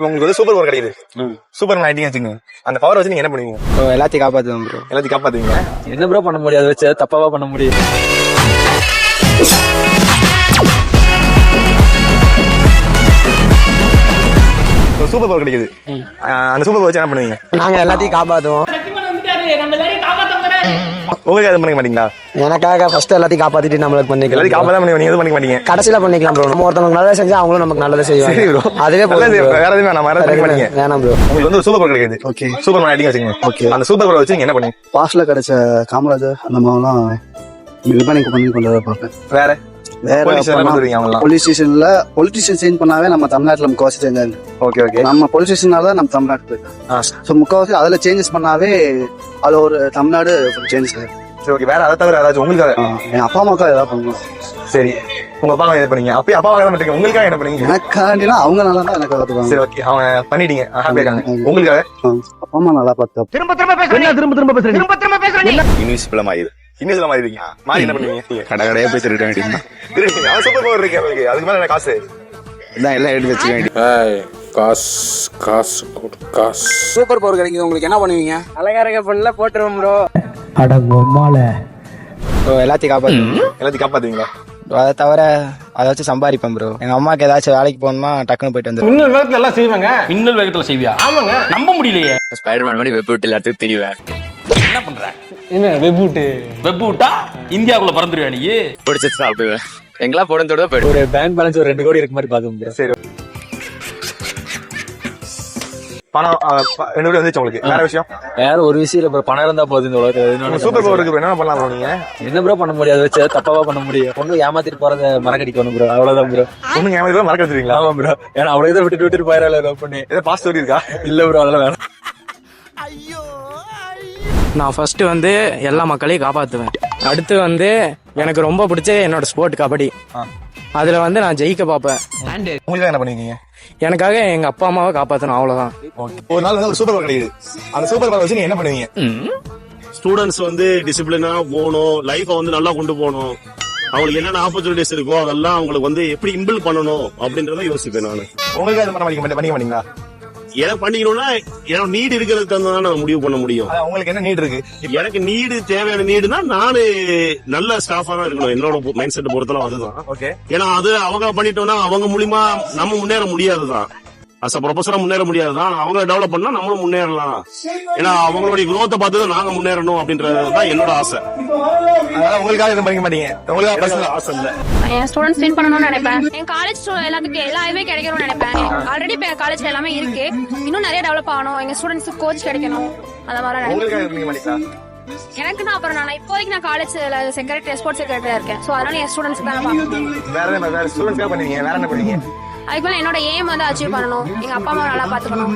உங்களுக்கு வந்து super power கிடைக்குது. சூப்பர் மேன் ஆயிட்டீங்க வச்சுங்க. அந்த பவர் வச்சு நீங்க என்ன பண்ணுவீங்க? எல்லாத்தையும் காப்பாத்துவேன் ப்ரோ. எல்லாத்தையும் காப்பாத்துவீங்க. என்ன ப்ரோ பண்ண முடியாது, வச்சு தப்பாவா பண்ண முடியும். சூப்பர் பவர் கிடைக்குது. அந்த சூப்பர் பவர் வச்சு என்ன பண்ணுவீங்க? நாங்க எல்லாத்தையும் காப்பாத்துவோம். உங்களுக்கு அது பண்ணிக்க மாட்டீங்களா? எனக்காக ஃபர்ஸ்ட் எல்லாத்தையும் காப்பாத்திட்டு நம்மளுக்கு பண்ணிக்கலாம். எல்லாத்தையும் காப்பாதான் பண்ணுவீங்க, நீங்க எதுவும் பண்ணிக்க மாட்டீங்க. கடைசியில பண்ணிக்கலாம் ப்ரோ. நம்ம ஒருத்தவங்க நல்லதை செஞ்சா அவங்களும் நமக்கு நல்லதை செய்வாங்க ப்ரோ. அதுவே வேற எதுவும் வேணாம், வேற எதுவும் பண்ணிக்க வேணாம் ப்ரோ. உங்களுக்கு வந்து ஒரு சூப்பர் பவர் கிடைக்குது. ஓகே, சூப்பர் மேன் ஆயிட்டீங்க வச்சுங்க. ஓகே, அந்த சூப்பர் பவர் வச்சு நீங்க என்ன பண்ணுவீங்க? பாஸ்ட்ல கிடைச்ச காமராஜர் அந்த மாதிரிலாம் இது பண்ணி கொண்டு வரேன். வேற வேற பொலிட்டிஷியன் சேஞ்ச் பண்ணாவே நம்ம தமிழ்நாட்டுல முக்காவாசி சேஞ்ச். ஓகே ஓகே, நம்ம பொலிட்டிஷியனால நம்ம தமிழ்நாட்டுக்கு ஸோ முக்காவாசி அதுல சேஞ்சஸ் பண்ணாவே அது ஒரு தமிழ்நாடு சேஞ்சஸ். சரி ஓகே, வேற அதை தவிர ஏதாச்சும் உங்களுக்காக? என் அப்பா அம்மாக்கா ஏதாவது பண்ணுவோம். சரி, உங்க அப்பா என்ன பண்ணீங்க? அப்பயே அப்பாவாக தான் பண்றீங்க, உங்களுக்காக என்ன பண்ணீங்க? எனக்காண்டினா அவங்க நல்லா தான் எனக்கு பார்த்துப்பாங்க. சரி ஓகே, அவங்க பண்ணிட்டீங்க, ஹாப்பியா இருக்காங்க. உங்களுக்காக அப்பா அம்மா நல்லா பார்த்து இன்விசிபிளா மாறிடு. இன்னும் மாதிரி இருக்கீங்க. மாறி என்ன பண்ணுவீங்க? கடையா போய் திருட வேண்டியது. சூப்பர் பவர் இருக்கு உங்களுக்கு, அதுக்கு மேல என்ன காசு? இதான் எல்லாம் எடுத்து வச்சுக்க வேண்டியது. காசு சூப்பர் பவர் கிடைக்குது உங்களுக்கு, என்ன பண்ணுவீங்க? அலங்காரங்க பண்ணல போட்டுருவோம் ப்ரோ. அடங்கொம்மால ப்ரோ எல்லாத்தையும் காப்பாத்துவோம். எல்லாத்தையும் காப்பாத்துவீங்களா? அதை தவிர அதை வச்சு சம்பாதிப்பேன் ப்ரோ. எங்க அம்மாக்கு ஏதாச்சும் வேலைக்கு போகணும்னா டக்குன்னு போயிட்டு வந்து மின்னல் வேகத்துல எல்லாம் செய்வாங்க. மின்னல் வேகத்துல செய்வியா? ஆமாங்க, நம்ப முடியலையே. ஸ்பைடர்மேன் மாதிரி வெப் விட்டு எல்லாத்துக்கும் தெரியுவேன். என்ன பண்ற? என்ன வெப் விட்டா இந்தியாவுக்குள்ள பறந்துருவா நீ? பிடிச்சிட்டு சாப்பிடுவேன். எங்களா போட போயிடு. ஒரு பேங்க் பேலன்ஸ் ஒரு 2 கோடி இருக்க மாதிரி பாத்துக்கோங்க. சரி, பணம் 2 கோடி வந்துச்சு உங்களுக்கு. வேற விஷயம்? வேற ஒரு விஷயம் இல்ல ப்ரோ, பணம் இருந்தா போதும் இந்த உலகத்துல. சூப்பர் பவர் இருக்கு, என்ன பண்ணலாம் ப்ரோ? நீங்க என்ன ப்ரோ பண்ண முடியாது, வச்சு தப்பாவா பண்ண முடியும். பொண்ணு ஏமாத்திட்டு போறத மறக்கடிக்கணும் ப்ரோ, அவ்வளவுதான் ப்ரோ. ஒண்ணுங்க ஏமாத்தி மறக்க வச்சிருக்கீங்களா? ஆமா ப்ரோ, ஏன்னா அவ்வளவு இதை விட்டுட்டு போயிடல லவ் பண்ணி. ஏதோ பாஸ்ட் ஸ்டோரி இருக்கா? இல்ல ப்ரோ, அதெல்லாம் வேணாம். நான் ஃபர்ஸ்ட் வந்து எல்லா மக்களையும் காப்பாத்துவேன். அடுத்து வந்து எனக்கு ரொம்ப பிடிச்ச என்னோட ஸ்போர்ட் கபடி. அதுல வந்து நான் ஜெயிக்க பாப்பேன். உங்களுக்கு என்ன பண்ணுவீங்க? எனக்காக எங்க அப்பா அம்மாவை காப்பாத்தணும், அவ்வளவுதான். ஒரு நாள் வந்து ஒரு சூப்பர் பவர் கிடைக்குது. அந்த சூப்பர் பவர் வச்சு நீங்க என்ன பண்ணுவீங்க? ஸ்டூடெண்ட்ஸ் வந்து டிசிப்ளினா போகணும், லைஃப வந்து நல்லா கொண்டு போகணும். அவங்களுக்கு என்னென்ன ஆப்பர்ச்சுனிட்டிஸ் இருக்கோ அதெல்லாம் அவங்களுக்கு வந்து எப்படி இம்பிள் பண்ணணும் அப்படின்றத யோசிப்பேன் நானு. உங்களுக்கு அது பண்ணிக்க மாட்டீங்களா? எனக்கு பண்ணிக்கணும்னா எனக்கு நீடு இருக்கிறது தந்ததான் நான் முடிவு பண்ண முடியும். உங்களுக்கு என்ன நீட் இருக்கு? எனக்கு நீடு தேவையான நீடுனா நானு நல்ல ஸ்டாஃபா தான் இருக்கணும். என்னோட மைண்ட் செட் பொறுத்தலாம் அதுதான். ஓகே, ஏன்னா அது அவங்க பண்ணிட்டோம்னா அவங்க மூலியமா நம்ம முன்னேற முடியாதுதான். அஸ் அ ப்ரொஃபஸரா முன்னேற முடியாதுதான். அவங்க டெவலப் பண்ணா நம்மளும் முன்னேறலாம். ஏன்னா அவங்களுடைய குரோத்தை பார்த்து நாங்க முன்னேறணும் அப்படின்றதுதான் என்னோட ஆசை. அதனால உங்களுக்காக எதுவும் பண்ணிக்க மாட்டீங்க? உங்களுக்கு ஆசை இல்ல? என் ஸ்டூடெண்ட்ஸ் வின் பண்ணணும்னு நினைப்பேன். என் காலேஜ் எல்லாத்துக்கும் எல்லாமே கிடைக்கணும்னு நினைப்பேன். ஆல்ரெடி காலேஜ்ல எல்லாமே இருக்கு, இன்னும் நிறைய டெவலப் ஆகணும். எங்க ஸ்டூடெண்ட்ஸ்க்கு கோச் கிடைக்கணும், அந்த மாதிரி நினைப்பேன். எனக்கு நான் அப்புறம் நான் இப்போதைக்கு நான் காலேஜ்ல செக்ரட்டரி ஸ்போர்ட்ஸ் செக்ரட்டரியா இருக்கேன். சோ அதனால என் ஸ்டூடெண்ட்ஸ்க்கு தான் வேற ஸ்டூடெண்ட்ஸ்க்காக பண்ணுவீங்க? வேற என்ன பண்ணுவீங்க? அதுக்கு மேல என்னோட எய்ம் வந்து அச்சீவ் பண்ணணும், எங்க அப்பா அம்மா நல்லா பாத்துக்கணும்.